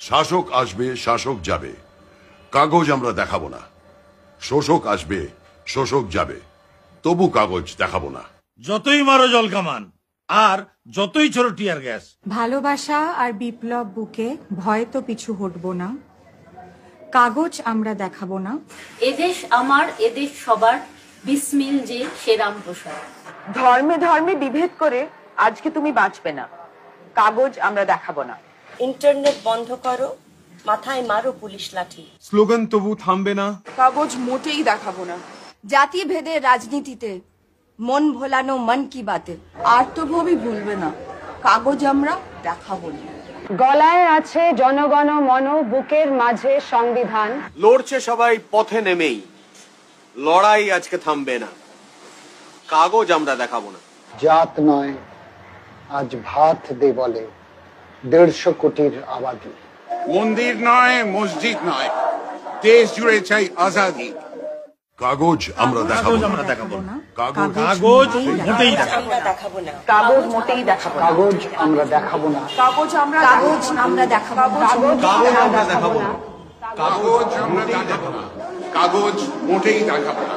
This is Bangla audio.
শাসক আসবে, শাসক যাবে, কাগজ আমরা দেখাবো না। শোষক আসবে, শোষক যাবে, তবু কাগজ দেখাবো না। যতই মারো জল কামান আর যতই ছোড়ো টিয়ার গ্যাস, ভালোবাসা আর বিপ্লব বুকে ভয় তো পিছু হটবো না, কাগজ আমরা দেখাবো না। এদেশ আমার, এদেশ সবার, বিসমিল যে সে রামপ্রসাদ। ধর্মে ধর্মে বিভেদ করে আজকে তুমি বাঁচবে না, কাগজ আমরা দেখাবো না। ইন্টারনেট বন্ধ করো, মাথায় মারো পুলিশ লাঠি। স্লোগান তবু থামবে না, কাগজ মোটেই দেখাবো না। জাতি ভেদে রাজনীতিতে মন ভোলানো মন কি বাতে। আর্তভবি ভুলবে না, কাগজ আমরা দেখাবো না। গলায় আছে জনগণ মন, বুকের মাঝে সংবিধান। লড়ছে সবাই পথে নেমেই, লড়াই আজকে থামবে না, কাগজ আমরা দেখাবো না। জাত নয় আজ ভাত দে বলে 150 কোটির আবাদী। মন্দির নয়, মসজিদ নয়, দেশ জুড়ে চাই আজাদি। কাগজ আমরা দেখাবো না, কাগজ মোটেই দেখাবো না, কাগজ মোটেই দেখাবো না। কাগজ আমরা দেখাবো না, কাগজ আমরা কাগজ আমরা দেখাবো না, কাগজ আমরা দেখাবো না, কাগজ আমরা দেখাবো না, কাগজ মোটেই দেখাবো না।